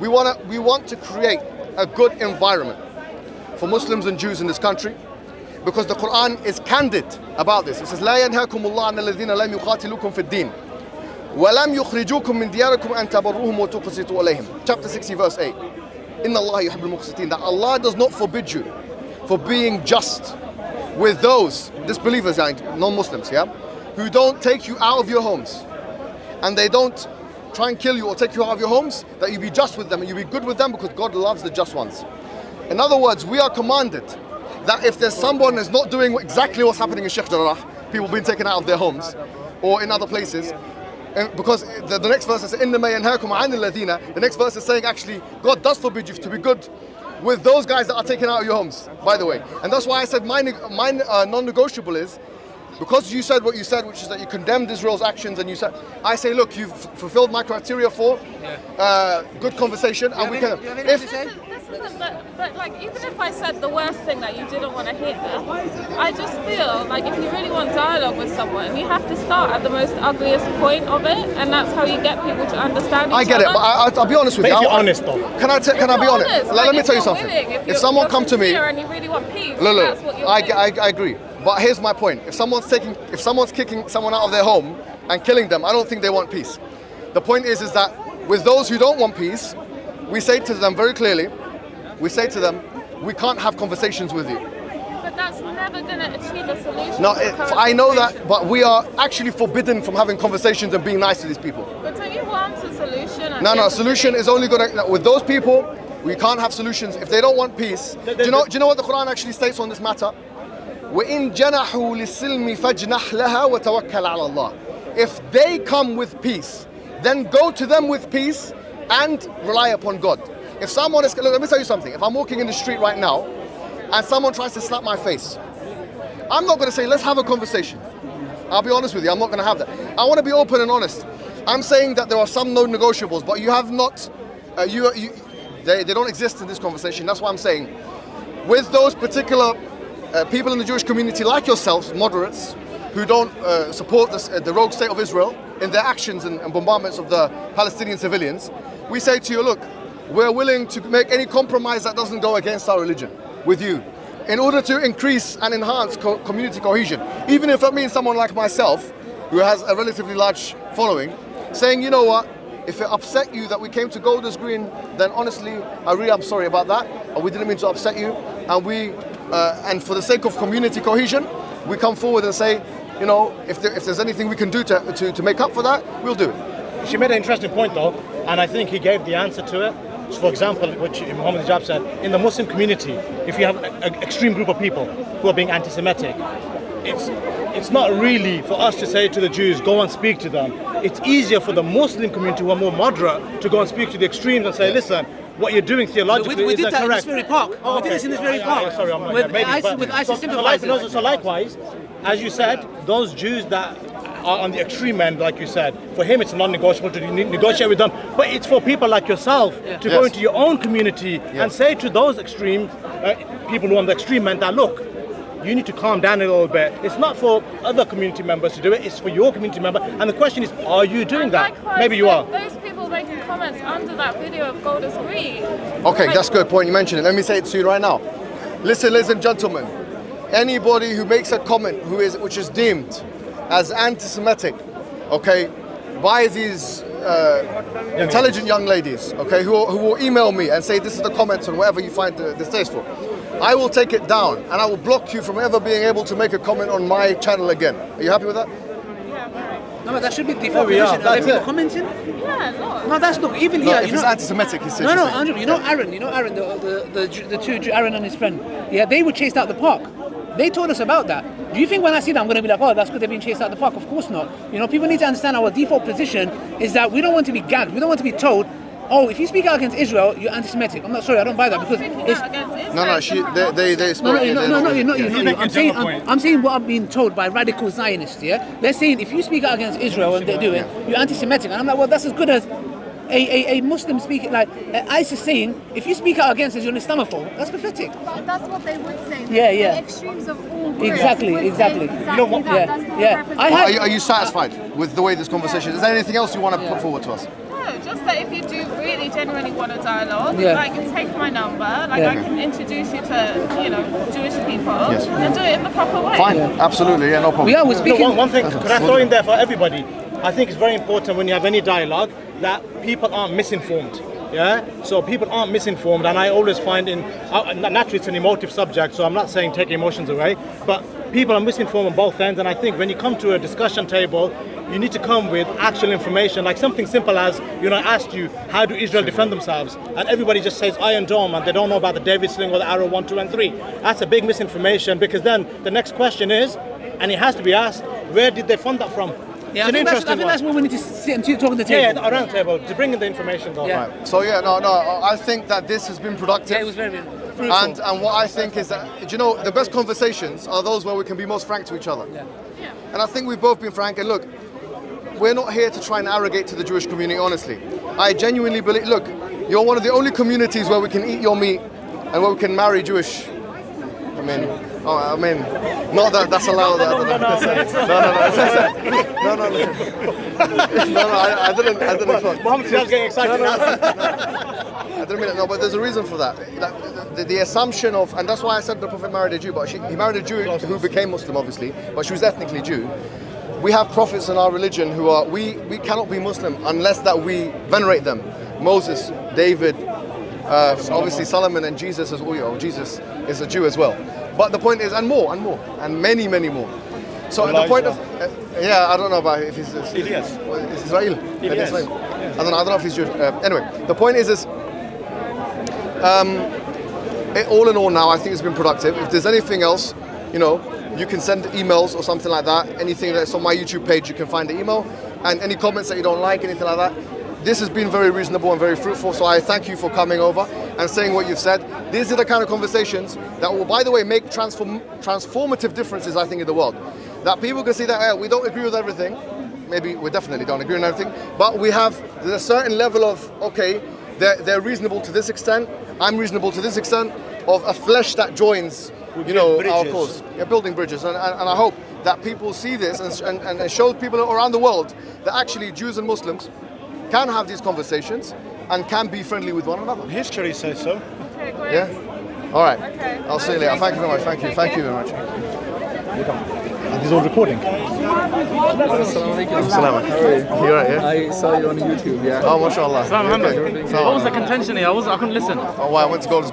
We want to create a good environment for Muslims and Jews in this country, because the Quran is candid about this. It says, لا ينهاكم الله عن الذين لم يقاتلوكم في الدين ولم يخرجوكم من دياركم أن تبروهم وتقسطوا إليهم. Chapter 60 verse 8. إن الله يحب المقسطين. That Allah does not forbid you for being just with those disbelievers, non-Muslims, who don't take you out of your homes, and they don't try and kill you or take you out of your homes, that you be just with them and you be good with them, because God loves the just ones. In other words, we are commanded that if there's someone who's not doing exactly what's happening in Sheikh Jarrah, people being taken out of their homes or in other places, because the next verse is إِنَّمَا يَنْهَاكُمْ عَنِ الَّذِينَ, the next verse is saying actually God does forbid you to be good with those guys that are taken out of your homes, by the way. And that's why I said my non-negotiable is, because you said what you said, which is that you condemned Israel's actions, and you said, I say, look, you've fulfilled my criteria for good conversation, and we can. But like, even if I said the worst thing that you didn't want to hear, I just feel like if you really want dialogue with someone, you have to start at the most ugliest point of it, and that's how you get people to understand each other. I get it, but I'll be honest with you. If you're honest, though. Can I be honest? Let me tell you something. If someone come to me, and you really want peace, look, that's what you're I agree. But here's my point. If someone's kicking someone out of their home and killing them, I don't think they want peace. The point is that with those who don't want peace, we say to them very clearly, we can't have conversations with you. But that's never going to achieve a solution. No, I know that, but we are actually forbidden from having conversations and being nice to these people. But don't you want a solution? No, solution is only going to, with those people, we can't have solutions if they don't want peace. Do you know what the Quran actually states on this matter? وَإِن جَنَحُوا لِلسِّلْمِ فَاجْنَحْ لَهَا وَتَوَكَّلْ عَلَى اللَّهِ. If they come with peace, then go to them with peace and rely upon God. If someone is, look, let me tell you something. If I'm walking in the street right now and someone tries to slap my face, I'm not going to say, let's have a conversation. I'll be honest with you, I'm not going to have that. I want to be open and honest. I'm saying that there are some non-negotiables, but you have not, they don't exist in this conversation. That's what I'm saying. With those particular people in the Jewish community like yourselves, moderates, who don't support the rogue state of Israel in their actions and bombardments of the Palestinian civilians, we say to you, look, we're willing to make any compromise that doesn't go against our religion with you, in order to increase and enhance community cohesion. Even if it means someone like myself, who has a relatively large following, saying, you know what, if it upset you that we came to Golders Green, then honestly, I'm sorry about that, and we didn't mean to upset you, and for the sake of community cohesion, we come forward and say, you know, if there's anything we can do to make up for that, we'll do it. She made an interesting point though, and I think he gave the answer to it. So for example, which Muhammad Hijab said, in the Muslim community, if you have an extreme group of people who are being anti-Semitic, it's not really for us to say to the Jews, go and speak to them. It's easier for the Muslim community who are more moderate to go and speak to the extremes and say, listen, what you're doing theologically we did is that correct. in this very park. We did this in this very park. Sorry, I'm not with ISIS sympathizers. So likewise, as you said, those Jews that are on the extreme end, like you said, for him it's non-negotiable to negotiate with them. But it's for people like yourself to go into your own community and say to those extreme people who are on the extreme end that, look, you need to calm down a little bit. It's not for other community members to do it, it's for your community member. And the question is, are you doing that? Maybe you are. Those people making comments under that video of Golders Green. Okay, that's a good point, you mentioned it. Let me say it to you right now. Listen, ladies and gentlemen, anybody who makes a comment which is deemed as anti-Semitic, okay, by these intelligent young ladies, okay, who will email me and say this is the comments on whatever you find distasteful, I will take it down and I will block you from ever being able to make a comment on my channel again. Are you happy with that? Yeah, No, but that should be default position. Are there people commenting? Yeah, no, that's not even here. If it's anti-Semitic, he says. No, Andrew. You know Aaron, the two Aaron and his friend. Yeah, they were chased out the park. They told us about that. Do you think when I see that I'm going to be like, oh, that's good, they're being chased out the park? Of course not. You know, people need to understand our default position is that we don't want to be gagged. We don't want to be told, oh, if you speak out against Israel, you're anti-Semitic. I'm not sorry, I don't buy that because it's. They spoke. No, I'm saying what I'm being told by radical Zionists. Yeah, they're saying if you speak out against Israel and they do it, you're anti-Semitic. And I'm like, well, that's as good as a Muslim speaking, like ISIS saying, if you speak out against us, you're an Islamophobe. That's pathetic. But that's what they would say. Yeah. The extremes of all groups Exactly. would You say know what? That's the purpose of Are you satisfied with the way this conversation is? Is there anything else you want to put forward to us? No, just that if you do really genuinely want a dialogue, Yeah. like take my number, like Yeah. I can introduce you to, Jewish people and do it in the proper way. Fine, absolutely, yeah, no problem. We're speaking. One thing, could I throw in there for everybody? I think it's very important when you have any dialogue that people aren't misinformed. Yeah, so people aren't misinformed, and I always find naturally it's an emotive subject, so I'm not saying take emotions away, but people are misinformed on both ends, and I think when you come to a discussion table, you need to come with actual information, like something simple as, I asked you, how do Israel defend themselves? And everybody just says Iron Dome, and they don't know about the David Sling or the Arrow 1, 2, and 3. That's a big misinformation, because then the next question is, and it has to be asked, where did they fund that from? Yeah, It's an I interesting think that's one. when we need to sit and talk at the table. Yeah, around the table, to bring in the information. Though. Yeah. Right. So I think that this has been productive. Yeah, it was very fruitful. And what I think is that, the best conversations are those where we can be most frank to each other. Yeah. And I think we've both been frank. And look, we're not here to try and arrogate to the Jewish community, honestly. I genuinely believe, look, you're one of the only communities where we can eat your meat and where we can marry Jewish. Not that that's allowed. No, I didn't. Mohammed was getting excited now. I didn't mean it. No, but there's a reason for that. The assumption of, and that's why I said the Prophet married a Jew, but he married a Jew who became Muslim, obviously, but she was ethnically Jew. We have prophets in our religion who are, we cannot be Muslim unless that we venerate them. Moses, David, obviously Solomon, and Jesus as well. Jesus is a Jew as well. But the point is, and many more. So the point of, I don't know about if he's Elias. It's Israel. Elias. I don't know if he's Jewish. Anyway, the point is all in all now, I think it's been productive. If there's anything else, you can send emails or something like that. Anything that's on my YouTube page, you can find the email. And any comments that you don't like, anything like that. This has been very reasonable and very fruitful, so I thank you for coming over and saying what you've said. These are the kind of conversations that will, by the way, make transformative differences, I think, in the world. That people can see that we don't agree with everything. Maybe we definitely don't agree on everything, but there's a certain level of, okay, they're reasonable to this extent, I'm reasonable to this extent, of a flesh that joins, our cause. Yeah, building bridges. And I hope that people see this and show people around the world that actually Jews and Muslims can have these conversations and can be friendly with one another. History says so. Okay, great. Yeah? All right. Okay. I'll see you later. Thank you very much. Thank you. Thank you very much. This is all recording. Assalamu alaikum. You're right, yeah? I saw you on YouTube, yeah. Oh, mashallah. What was the contention here? I couldn't listen. Oh, why? I went to go to